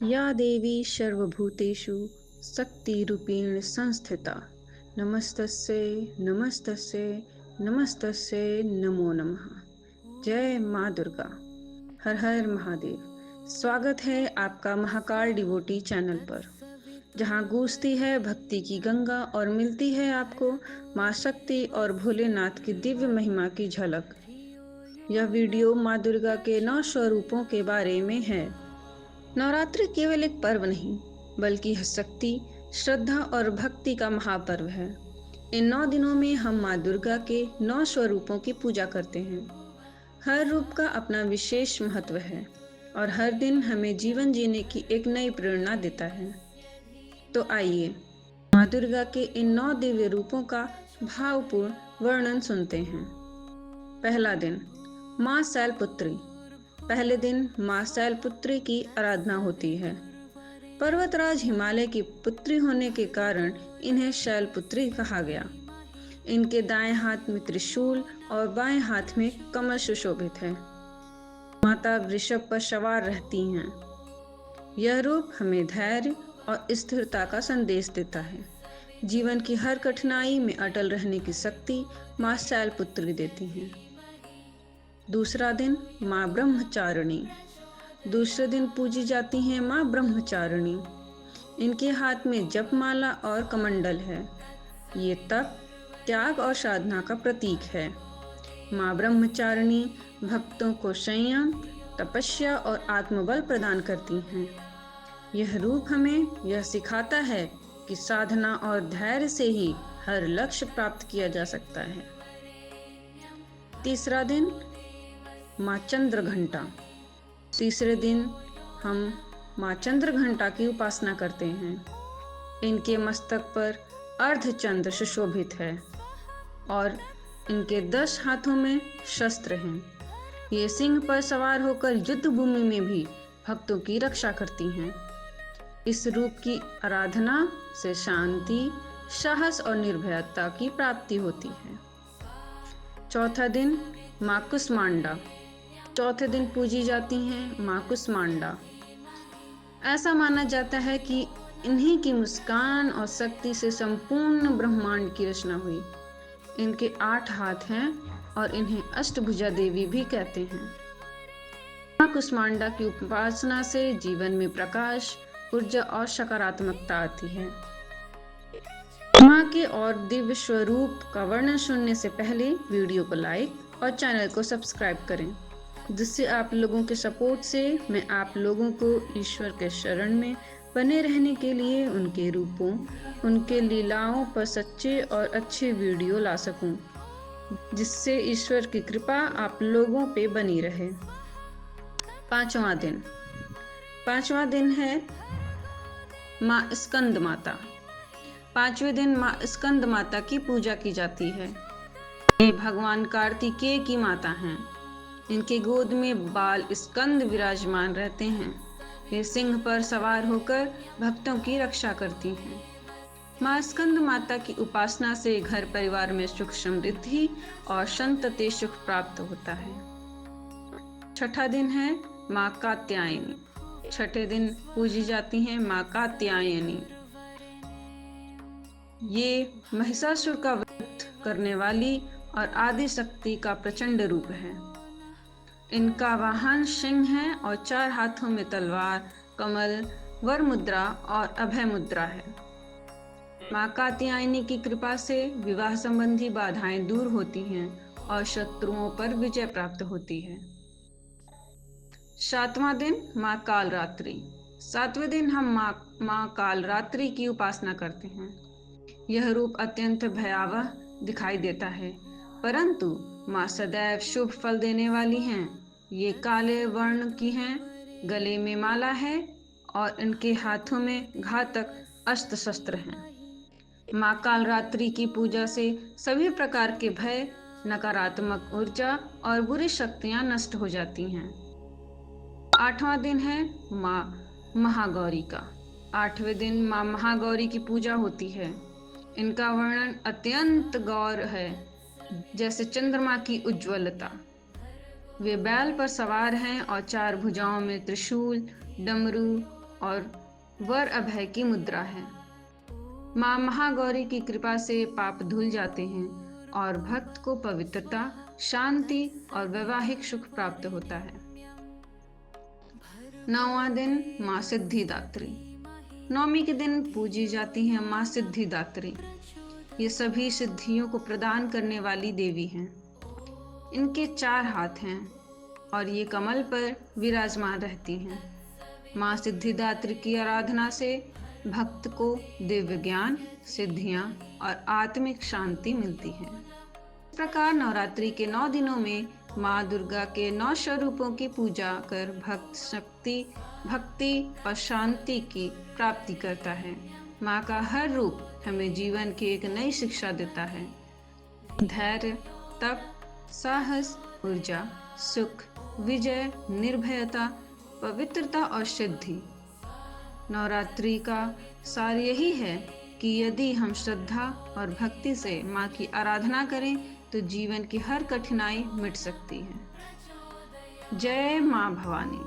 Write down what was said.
या देवी सर्वभूतेषु शक्तिरूपेण संस्थिता नमस्तस्यै नमस्तस्यै नमस्तस्यै नमो नमः। जय माँ दुर्गा। हर हर महादेव। स्वागत है आपका महाकाल डिवोटी चैनल पर, जहाँ गूंजती है भक्ति की गंगा और मिलती है आपको माँ शक्ति और भोलेनाथ की दिव्य महिमा की झलक। यह वीडियो माँ दुर्गा के 9 स्वरूपों के बारे में है। नवरात्रि केवल एक पर्व नहीं, बल्कि यह शक्ति, श्रद्धा और भक्ति का महापर्व है। इन 9 दिनों में हम माँ दुर्गा के 9 स्वरूपों की पूजा करते हैं। हर रूप का अपना विशेष महत्व है और हर दिन हमें जीवन जीने की एक नई प्रेरणा देता है। तो आइए माँ दुर्गा के इन 9 दिव्य रूपों का भावपूर्ण वर्णन सुनते हैं। पहला दिन, माँ शैलपुत्री। पहले दिन माँ शैलपुत्री की आराधना होती है। पर्वतराज हिमालय की पुत्री होने के कारण इन्हें शैलपुत्री कहा गया। इनके दाएं हाथ में त्रिशूल और बाएं हाथ में कमल सुशोभित है। माता वृषभ पर सवार रहती हैं। यह रूप हमें धैर्य और स्थिरता का संदेश देता है। जीवन की हर कठिनाई में अटल रहने की शक्ति माँ शैलपुत्री देती हैं। दूसरा दिन, माँ ब्रह्मचारिणी। दूसरे दिन पूजी जाती हैं माँ ब्रह्मचारिणी। इनके हाथ में जपमाला और कमंडल है। ये तप, त्याग और साधना का प्रतीक है। माँ ब्रह्मचारिणी भक्तों को संयम, तपस्या और आत्मबल प्रदान करती हैं। यह रूप हमें यह सिखाता है कि साधना और धैर्य से ही हर लक्ष्य प्राप्त किया जा सकता है। तीसरा दिन, माँ चंद्रघंटा। तीसरे दिन हम माँ चंद्रघंटा की उपासना करते हैं। इनके मस्तक पर अर्धचंद्र सुशोभित है और इनके 10 हाथों में शस्त्र हैं। ये सिंह पर सवार होकर युद्ध भूमि में भी भक्तों की रक्षा करती हैं। इस रूप की आराधना से शांति, साहस और निर्भयता की प्राप्ति होती है। चौथा दिन, माँ कुष्मांडा। चौथे दिन पूजी जाती हैं माँ कुष्मांडा। ऐसा माना जाता है कि इन्हीं की मुस्कान और शक्ति से संपूर्ण ब्रह्मांड की रचना हुई। इनके 8 हाथ हैं और इन्हें अष्टभुजा देवी भी कहते हैं। माँ कुष्मांडा की उपासना से जीवन में प्रकाश, ऊर्जा और सकारात्मकता आती है। माँ के और दिव्य स्वरूप का वर्णन सुनने से पहले वीडियो को लाइक और चैनल को सब्सक्राइब करें, जिससे आप लोगों के सपोर्ट से मैं आप लोगों को ईश्वर के शरण में बने रहने के लिए उनके रूपों, उनके लीलाओं पर सच्चे और अच्छे वीडियो ला सकूं, जिससे ईश्वर की कृपा आप लोगों पे बनी रहे। पांचवा दिन है माँ स्कंद माता। 5वें दिन माँ स्कंद माता की पूजा की जाती है। ये भगवान कार्तिकेय की माता हैं। इनके गोद में बाल स्कंद विराजमान रहते हैं। ये सिंह पर सवार होकर भक्तों की रक्षा करती हैं। माँ स्कंद माता की उपासना से घर परिवार में सुख समृद्धि और संतति सुख प्राप्त होता है। छठा दिन है माँ कात्यायनी। छठे दिन पूजी जाती हैं माँ कात्यायनी। ये महिषासुर का वध करने वाली और आदि शक्ति का प्रचंड रूप है। इनका वाहन सिंह है और 4 हाथों में तलवार, कमल, वर मुद्रा और अभय मुद्रा है। माँ कात्यायनी की कृपा से विवाह संबंधी बाधाएं दूर होती हैं और शत्रुओं पर विजय प्राप्त होती है। 7वां दिन, माँ कालरात्रि। 7वें दिन हम माँ कालरात्रि की उपासना करते हैं। यह रूप अत्यंत भयावह दिखाई देता है, परंतु माँ सदैव शुभ फल देने वाली हैं। ये काले वर्ण की हैं, गले में माला है और इनके हाथों में घातक अस्त्र शस्त्र हैं। माँ कालरात्रि की पूजा से सभी प्रकार के भय, नकारात्मक ऊर्जा और बुरी शक्तियां नष्ट हो जाती हैं। 8वां दिन है माँ महागौरी का। 8वें दिन माँ महागौरी की पूजा होती है। इनका वर्णन अत्यंत गौर है, जैसे चंद्रमा की उज्ज्वलता। वे बैल पर सवार हैं और 4 भुजाओं में त्रिशूल, डमरू और वर अभय की मुद्रा है। माँ महागौरी की कृपा से पाप धुल जाते हैं और भक्त को पवित्रता, शांति और वैवाहिक सुख प्राप्त होता है। 9वां दिन माँ सिद्धिदात्री। नवमी के दिन पूजी जाती हैं माँ सिद्धिदात्री। ये सभी सिद्धियों को प्रदान करने वाली देवी हैं। इनके 4 हाथ हैं और ये कमल पर विराजमान रहती हैं। माँ सिद्धिदात्री की आराधना से भक्त को दिव्य ज्ञान, सिद्धियां और आत्मिक शांति मिलती है। इस प्रकार नवरात्रि के 9 दिनों में माँ दुर्गा के 9 स्वरूपों की पूजा कर भक्त शक्ति, भक्ति और शांति की प्राप्ति करता है। माँ का हर रूप हमें जीवन की एक नई शिक्षा देता है। धैर्य, तप, साहस, ऊर्जा, सुख, विजय, निर्भयता, पवित्रता और सिद्धि। नवरात्रि का सार यही है कि यदि हम श्रद्धा और भक्ति से माँ की आराधना करें तो जीवन की हर कठिनाई मिट सकती है। जय माँ भवानी।